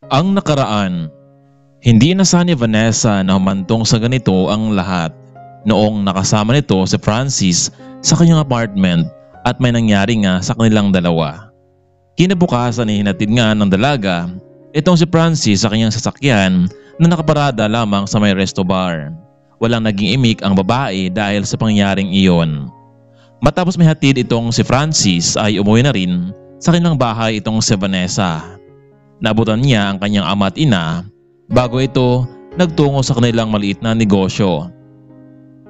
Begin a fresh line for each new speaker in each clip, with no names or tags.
Ang nakaraan. Hindi inasahan ni Vanessa na humantong sa ganito ang lahat noong nakasama nito si Francis sa kanyang apartment at may nangyari nga sa kanilang dalawa. Kinabukasan ay hinatid nga ng dalaga itong si Francis sa kanyang sasakyan na nakaparada lamang sa may resto bar. Walang naging imik ang babae dahil sa pangyayaring iyon. Matapos may hatid itong si Francis ay umuwi na rin sa kanilang bahay itong si Vanessa. Naabutan niya ang kanyang ama at ina bago ito nagtungo sa kanilang maliit na negosyo.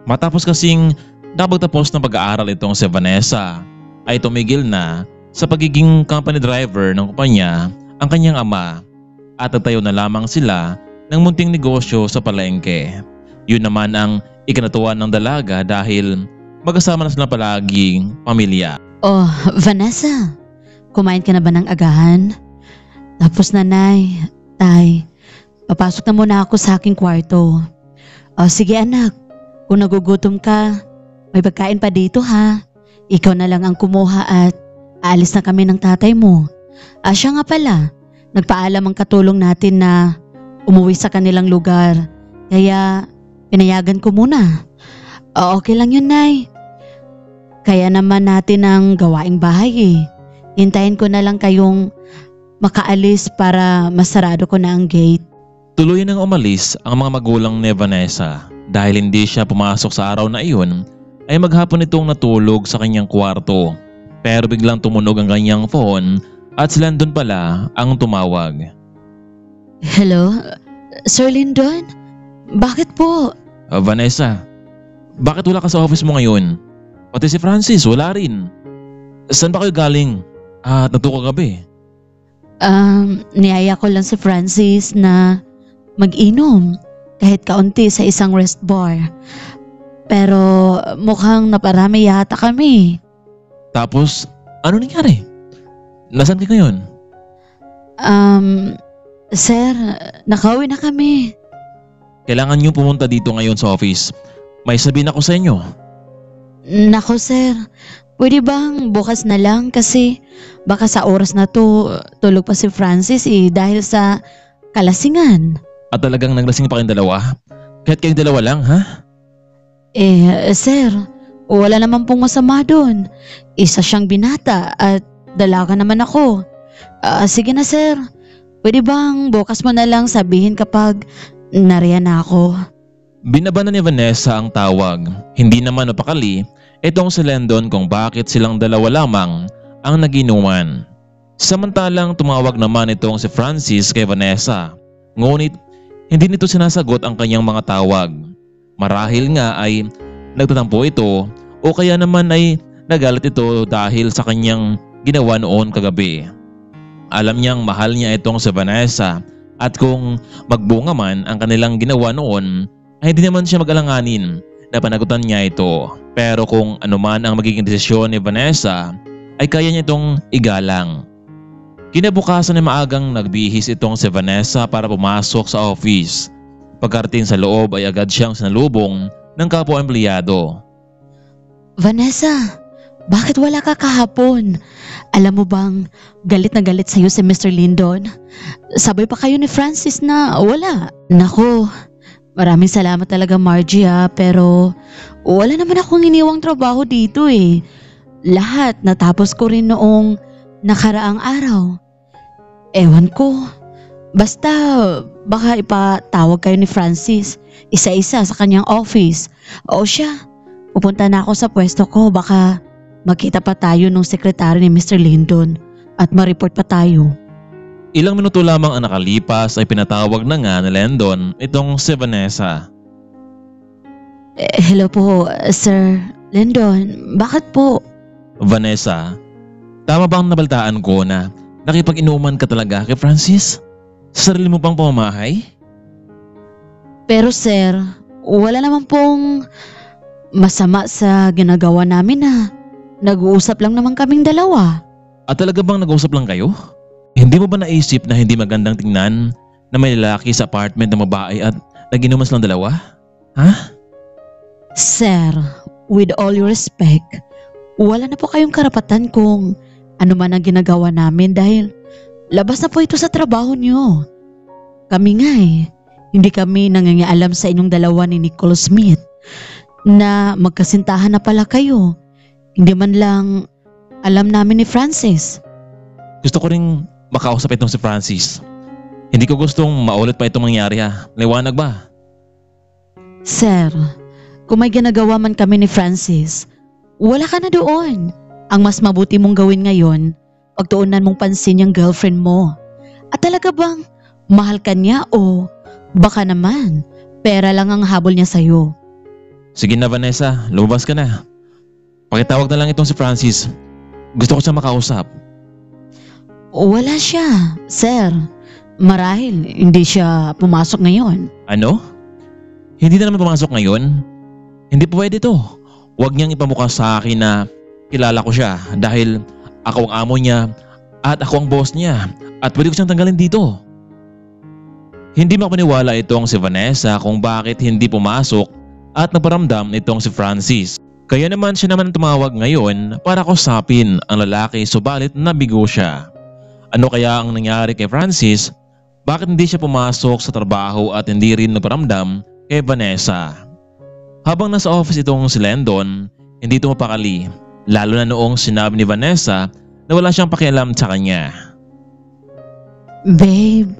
Matapos kasing napagtapos ng pag-aaral itong si Vanessa ay tumigil na sa pagiging company driver ng kumpanya ang kanyang ama at nagtayo na lamang sila ng munting negosyo sa palengke. Yun naman ang ikinatuwa ng dalaga dahil magkasama na sila palaging pamilya.
Oh, Vanessa, kumain ka na ba ng agahan? Tapos nanay, tay, papasok na muna ako sa aking kwarto. Oh, sige anak, kung nagugutom ka, may pagkain pa dito ha. Ikaw na lang ang kumuha at aalis na kami ng tatay mo. Siya nga pala, nagpaalam ang katulong natin na umuwi sa kanilang lugar. Kaya pinayagan ko muna. Okay lang yun, Nay. Kaya naman natin ang gawaing bahay eh. Hintayin ko na lang kayong makaalis para masarado ko na ang gate.
Tuluyan nang umalis ang mga magulang ni Vanessa dahil hindi siya pumasok sa araw na iyon ay maghapon itong natulog sa kanyang kwarto. Pero biglang tumunog ang kanyang phone at si Landon pala ang tumawag.
Hello? Sir Lyndon? Bakit po?
Vanessa, bakit wala ka sa office mo ngayon? Pati si Francis wala rin. Saan ba kayo galing? At natuko gabi.
Niyaya ko lang si Francis na mag-inom kahit kaunti sa isang rest bar. Pero mukhang naparami yata kami.
Tapos, ano nangyari? Nasaan kayo ngayon?
Sir, nakauwi na kami.
Kailangan niyo pumunta dito ngayon sa office. May sabihin ako sa inyo.
Nako sir, pwede bang bukas na lang kasi baka sa oras na to tulog pa si Francis dahil sa kalasingan.
At talagang naglasing pa kayong dalawa? Kahit kayong dalawa lang, ha?
Sir, wala naman pong masama doon. Isa siyang binata at dalaga naman ako. Sige na sir, pwede bang bukas mo na lang sabihin kapag nariyan na ako?
Binabanan ni Vanessa ang tawag. Hindi naman napakali itong si Landon kung bakit silang dalawa lamang ang naginuman. Samantalang tumawag naman itong si Francis kay Vanessa. Ngunit hindi nito sinasagot ang kanyang mga tawag. Marahil nga ay nagtatampo ito o kaya naman ay nagalit ito dahil sa kanyang ginawa noon kagabi. Alam niyang mahal niya itong si Vanessa at kung magbunga man ang kanilang ginawa noon ay hindi naman siya mag-alanganin na panagutan niya ito. Pero kung ano man ang magiging desisyon ni Vanessa ay kaya niya itong igalang. Kinabukasan ay maagang nagbihis itong si Vanessa para pumasok sa office. Pagkarating sa loob ay agad siyang sinalubong ng kapwa-empleyado.
Vanessa, bakit wala ka kahapon? Alam mo bang galit na galit sa'yo si Mr. Lyndon? Sabay pa kayo ni Francis na wala. Nako, maraming salamat talaga Margie pero wala naman akong iniwang trabaho dito eh. Lahat natapos ko rin noong nakaraang araw. Ewan ko. Basta baka ipatawag kayo ni Francis isa-isa sa kanyang office. O siya, pupunta na ako sa pwesto ko baka magkita pa tayo nung sekretary ni Mr. Lyndon at ma-report pa tayo.
Ilang minuto lamang ang nakalipas ay pinatawag na nga ni Landon itong si Vanessa.
Hello po, Sir Lyndon. Bakit po?
Vanessa, tama bang nabaltaan ko na nakipag-inuman ka talaga kay Francis? Sa sarili mo pang pamamahay?
Pero sir, wala naman pong masama sa ginagawa namin nag-uusap lang naman kaming dalawa.
At talaga bang nag-usap lang kayo? Hindi mo ba naisip na hindi magandang tingnan na may lalaki sa apartment na babae at nag-inuman silang dalawa? Ha?
Sir, with all your respect, wala na po kayong karapatan kung ano man ang ginagawa namin dahil labas na po ito sa trabaho niyo. Kami nga hindi kami nangangialam sa inyong dalawa ni Nicole Smith na magkasintahan na pala kayo. Hindi man lang alam namin ni Francis.
Gusto ko ring makausap itong si Francis. Hindi ko gustong maulit pa itong mangyari ha. Liwanag ba?
Sir, kung may ginagawa man kami ni Francis, wala ka na doon. Ang mas mabuti mong gawin ngayon, pagtuunan mong pansin yung girlfriend mo. At talaga bang mahal ka niya o baka naman pera lang ang habol niya sa'yo?
Sige na Vanessa, lumabas ka na. Pakitawag na lang itong si Francis. Gusto ko siyang makausap.
Wala siya, sir. Marahil hindi siya pumasok ngayon.
Ano? Hindi na naman pumasok ngayon? Hindi pwede to. Huwag niyang ipamukha sa akin na kilala ko siya dahil ako ang amo niya at ako ang boss niya at pwede ko siyang tanggalin dito. Hindi makapaniwala itong si Vanessa kung bakit hindi pumasok at nagparamdam itong si Francis. Kaya naman siya naman tumawag ngayon para kausapin ang lalaki subalit nabigo siya. Ano kaya ang nangyari kay Francis? Bakit hindi siya pumasok sa trabaho at hindi rin nagparamdam kay Vanessa? Habang nasa office itong si Lendon, hindi ito mapakali, lalo na noong sinabi ni Vanessa na wala siyang pakialam sa kanya.
Babe,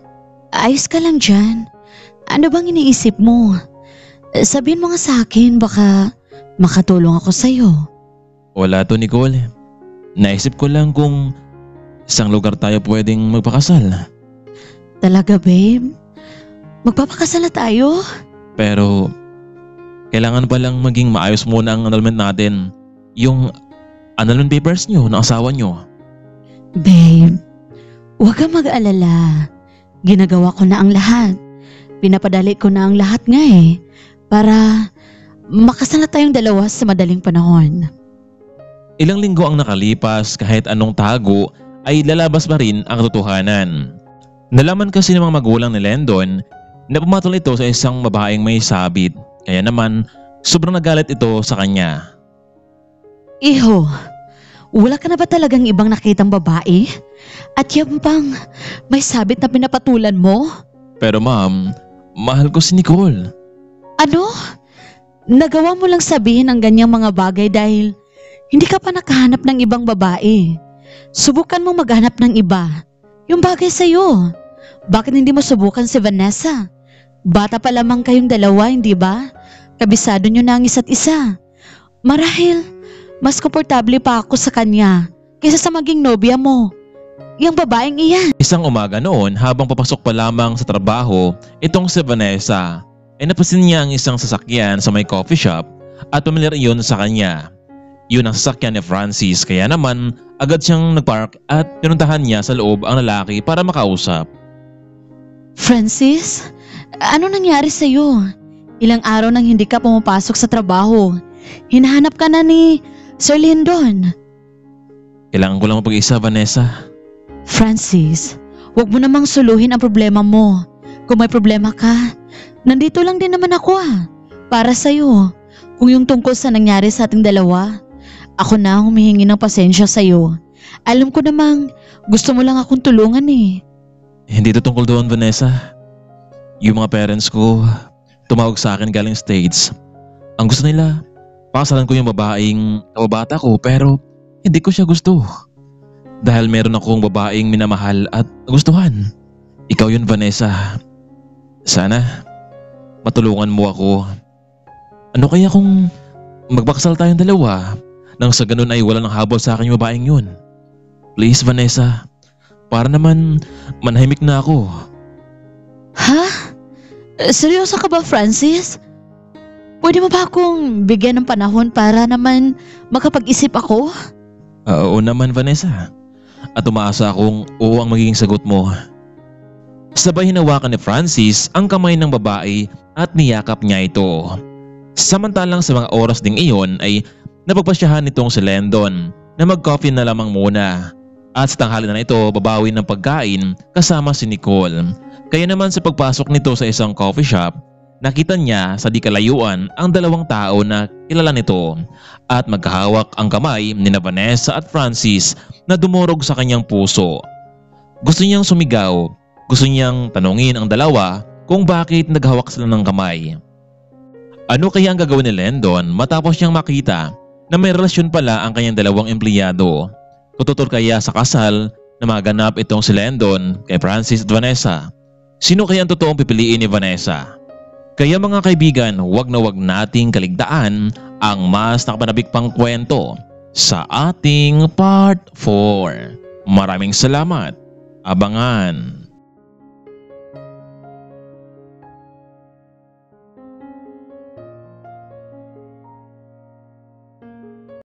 ayos ka lang dyan. Ano bang iniisip mo? Sabihin mo nga sa akin, baka makatulong ako sa'yo.
Wala to Nicole. Naisip ko lang kung isang lugar tayo pwedeng magpakasal.
Talaga babe? Magpapakasal na tayo?
Pero kailangan palang maging maayos muna ang annulment natin. Yung annulment papers nyo ng asawa nyo.
Babe, huwag kang mag-alala. Ginagawa ko na ang lahat. Pinapadali ko na ang lahat nga para makasal na tayong dalawa sa madaling panahon.
Ilang linggo ang nakalipas, kahit anong tago ay lalabas pa rin ang totohanan. Nalaman kasi ng mga magulang ni Lendon na pumatol ito sa isang babaeng may sabit. Kaya naman sobrang nagalit ito sa kanya.
Iho, wala ka na ba talagang ibang nakitang babae? At yan pang may sabit na pinapatulan mo?
Pero ma'am, mahal ko si Nicole.
Ano? Nagawa mo lang sabihin ang ganyang mga bagay dahil hindi ka pa nakahanap ng ibang babae. Subukan mong maghanap ng iba. Yung bagay sa'yo. Bakit hindi mo subukan si Vanessa? Bata pa lamang kayong dalawa, hindi ba? Kabisado nyo na ang isa't isa. Marahil, mas komportable pa ako sa kanya kaysa sa maging nobya mo. Yung babaeng iyan.
Isang umaga noon, habang papasok pa lamang sa trabaho, itong si Vanessa ay napansin niya ang isang sasakyan sa may coffee shop at pamilyar iyon sa kanya. Yun ang sasakyan ni Francis, kaya naman agad siyang nagpark at pinuntahan niya sa loob ang lalaki para makausap.
Francis, ano nangyari sa'yo? Ilang araw nang hindi ka pumapasok sa trabaho. Hinahanap ka na ni Sir Lindon.
Kailangan ko lang mapag-isa, Vanessa.
Francis, huwag mo namang suluhin ang problema mo. Kung may problema ka, nandito lang din naman ako para sa'yo. Kung yung tungkol sa nangyari sa ating dalawa, ako na humihingi ng pasensya sa'yo. Alam ko namang gusto mo lang akong tulungan
Hindi ito tungkol doon, Vanessa. Yung mga parents ko, tumawag sa akin galing States. Ang gusto nila, pakasalan ko yung babaeng kababata ko pero hindi ko siya gusto. Dahil meron akong babaeng minamahal at gustuhan. Ikaw yun, Vanessa. Sana matulungan mo ako. Ano kaya kung magpakasal tayong dalawa nang sa ganun ay wala nang habol sa akin yung babaeng yun? Please, Vanessa. Para naman manahimik na ako.
Ha? Seryoso ka ba, Francis? Pwede mo ba akong bigyan ng panahon para naman makapag-isip ako?
Oo naman, Vanessa. At umaasa akong oo ang magiging sagot mo. Sabay hinawakan ni Francis ang kamay ng babae at niyakap niya ito. Samantalang sa mga oras ding iyon ay napagpasyahan nitong si Lendon na mag-coffee na lamang muna. At sa tanghali na ito babawi ng pagkain kasama si Nicole. Kaya naman sa pagpasok nito sa isang coffee shop, nakita niya sa di kalayuan ang dalawang tao na kilala nito at magkahawak ang kamay ni Vanessa at Francis na dumurog sa kanyang puso. Gusto niyang sumigaw Gusto niyang tanungin ang dalawa kung bakit naghawak sila ng kamay. Ano kaya ang gagawin ni Lendon matapos niyang makita na may relasyon pala ang kanyang dalawang empleyado? Tututol kaya sa kasal na maganap itong si Lendon kay Francis at Vanessa? Sino kaya ang totoong pipiliin ni Vanessa? Kaya mga kaibigan, wag na wag nating kaligtaan ang mas nakapanabik pang kwento sa ating part 4. Maraming salamat. Abangan.